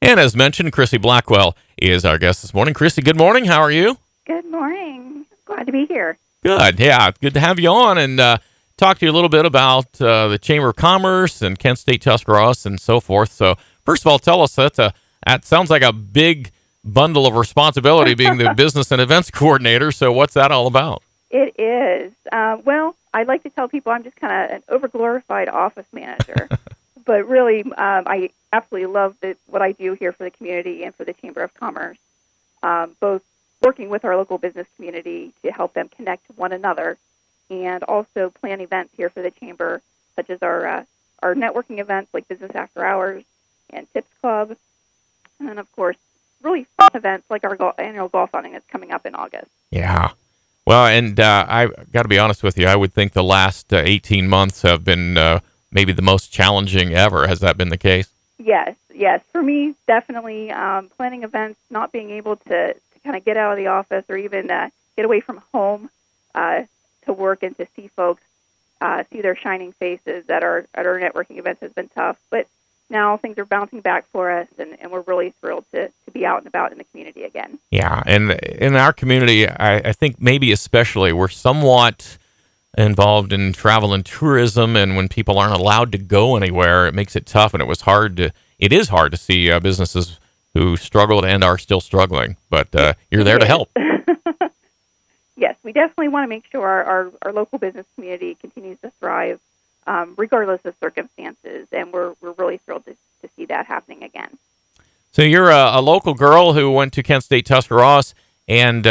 And as mentioned, Chrissy Blackwell is our guest this morning. Chrissy, good morning. How are you? Good morning. Glad to be here. Good. Yeah, good to have you on and talk to you a little bit about the Chamber of Commerce and Kent State Tuscarawas and so forth. So, first of all, tell us that sounds like a big bundle of responsibility being the business and events coordinator. So, what's that all about? It is. Well, I'd like to tell people I'm just kind of an overglorified office manager. But really, I absolutely love what I do here for the community and for the Chamber of Commerce, both working with our local business community to help them connect to one another, and also plan events here for the Chamber, such as our networking events like Business After Hours and Tips Club, and then, of course, really fun events like our annual golf outing that's coming up in August. Yeah. Well, and I got to be honest with you, I would think the last 18 months have been maybe the most challenging ever. Has that been the case? Yes. For me, definitely planning events, not being able to kind of get out of the office or even get away from home to work and to see folks, see their shining faces at our networking events has been tough. But now things are bouncing back for us, and we're really thrilled to be out and about in the community again. Yeah, and in our community, I think maybe especially we're somewhat involved in travel and tourism, and when people aren't allowed to go anywhere, it makes it tough, and it is hard to see businesses who struggled and are still struggling, but you're there to help. Yes, we definitely want to make sure our local business community continues to thrive regardless of circumstances, and we're really thrilled to see that happening again. So you're a local girl who went to Kent State Tuscarawas, and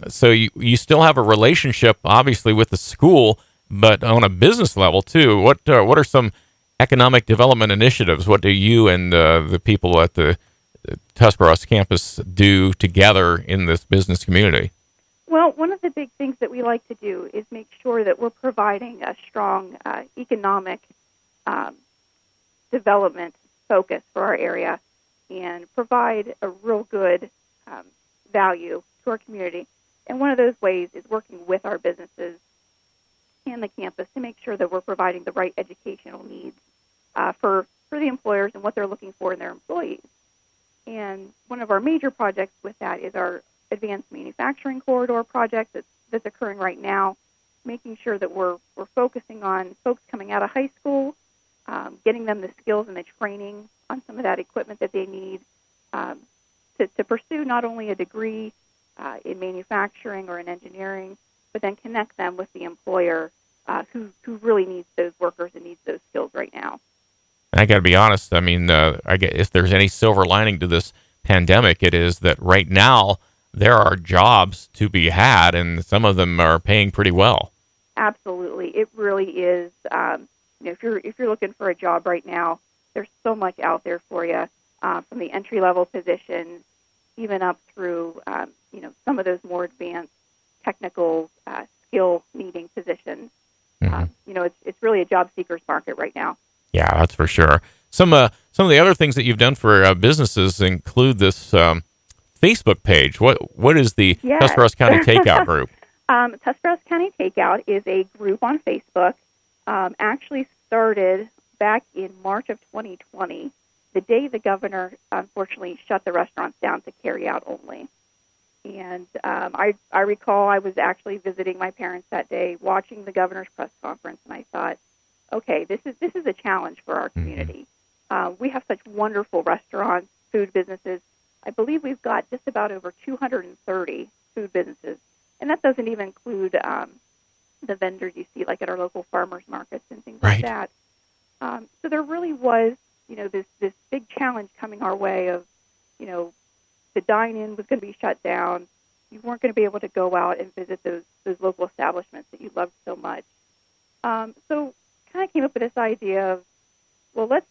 so you still have a relationship, obviously, with the school, but on a business level, too. What are some economic development initiatives? What do you and the people at the Tuscarawas campus do together in this business community? Well, one of the big things that we like to do is make sure that we're providing a strong economic development focus for our area and provide a real good value to our community. And one of those ways is working with our businesses and the campus to make sure that we're providing the right educational needs for the employers and what they're looking for in their employees. And one of our major projects with that is our advanced manufacturing corridor project that's occurring right now, making sure that we're focusing on folks coming out of high school, getting them the skills and the training on some of that equipment that they need to pursue not only a degree in manufacturing or in engineering, but then connect them with the employer who really needs those workers and needs those skills right now. I got to be honest. I mean, I guess if there's any silver lining to this pandemic, it is that right now there are jobs to be had, and some of them are paying pretty well. Absolutely, it really is. If you're looking for a job right now, there's so much out there for you, from the entry level positions, even up through some of those more advanced technical skill needing positions. Mm-hmm. It's really a job seekers market right now. Yeah, that's for sure. Some of the other things that you've done for businesses include this Facebook page. What is the Tuscarawas County Takeout group? Tuscarawas County Takeout is a group on Facebook. Actually started back in March of 2020, the day the governor unfortunately shut the restaurants down to carry out only. And I recall I was actually visiting my parents that day, watching the governor's press conference, and I thought, okay, this is a challenge for our community. We have such wonderful restaurants, food businesses. I believe we've got just about over 230 food businesses, and that doesn't even include the vendors you see like at our local farmers markets and things like that. So there really was, this big challenge coming our way of, the dine-in was going to be shut down. You weren't going to be able to go out and visit those local establishments that you loved so much. So kind of came up with this idea of, well, let's,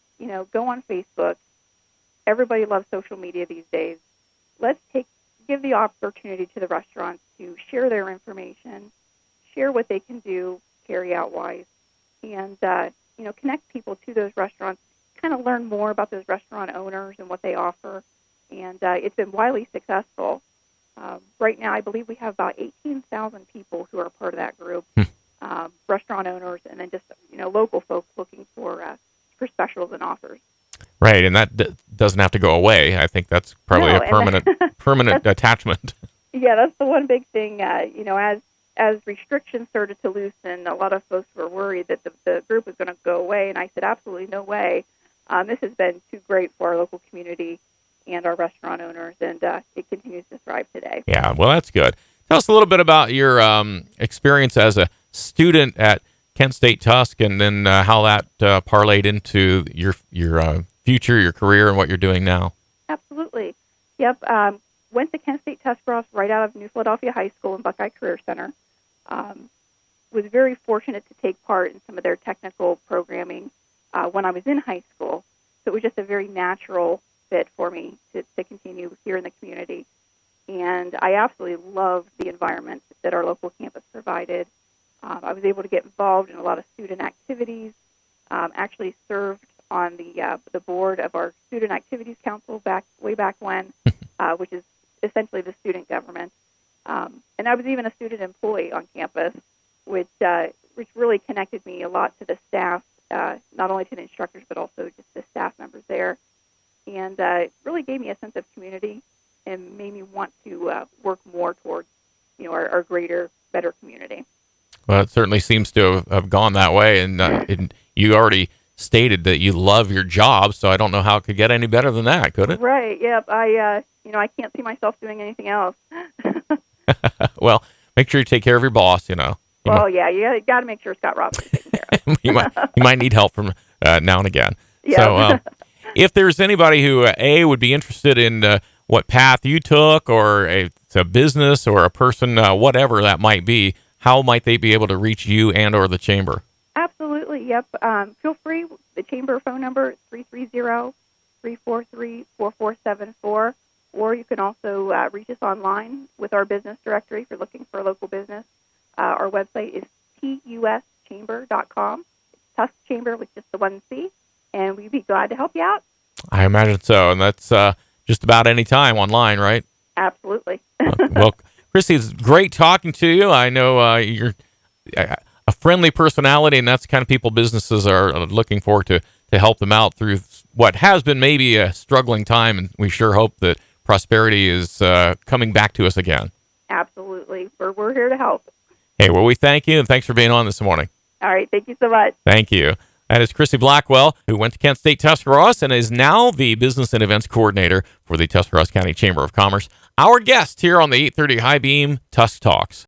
go on Facebook. Everybody loves social media these days. Let's give the opportunity to the restaurants to share their information, share what they can do carry-out-wise, and, connect people to those restaurants, kind of learn more about those restaurant owners and what they offer. And it's been wildly successful. Right now, I believe we have about 18,000 people who are part of that group, restaurant owners, and then just local folks looking for specials and offers. Right, and that doesn't have to go away. I think that's probably No, a permanent attachment. Yeah, that's the one big thing. As restrictions started to loosen, a lot of folks were worried that the group was going to go away, and I said, absolutely no way. This has been too great for our local community and our restaurant owners, and it continues to thrive today. Yeah, well, that's good. Tell us a little bit about your experience as a student at Kent State Tusk, and then how that parlayed into your future, your career, and what you're doing now. Absolutely. Yep. Went to Kent State Tuscarawas right out of New Philadelphia High School and Buckeye Career Center. Was very fortunate to take part in some of their technical programming when I was in high school. So it was just a very natural fit for me to continue here in the community. And I absolutely loved the environment that our local campus provided. I was able to get involved in a lot of student activities, actually served on the board of our Student Activities Council way back when, which is essentially the student government. And I was even a student employee on campus, which really connected me a lot to the staff, not only to the instructors, but also just the staff members there. And it really gave me a sense of community and made me want to work more towards, our greater, better community. Well, it certainly seems to have gone that way, and you already stated that you love your job, so I don't know how it could get any better than that, could it? Right. Yep. I can't see myself doing anything else. Well, make sure you take care of your boss. Well, yeah, you got to make sure Scott Roberts is taken care of. you might need help from now and again. Yeah. So, if there's anybody who would be interested in what path you took, or it's a business or a person, whatever that might be, how might they be able to reach you and or the chamber? Absolutely. Yep. Feel free. The chamber phone number is 330-343-4474, or you can also reach us online with our business directory if you're looking for a local business. Our website is tuschamber.com. It's Tusk Chamber with just the one C, and we'd be glad to help you out. I imagine so, and that's just about any time online, right? Absolutely. Well, Christy, it's great talking to you. I know you're a friendly personality, and that's the kind of people businesses are looking for to help them out through what has been maybe a struggling time, and we sure hope that prosperity is coming back to us again. Absolutely. We're here to help. Hey, well, we thank you, and thanks for being on this morning. All right. Thank you so much. Thank you. That is Christy Blackwell, who went to Kent State Tuscarawas and is now the Business and Events Coordinator for the Tuscarawas County Chamber of Commerce. Our guest here on the 830 High Beam Tusk Talks.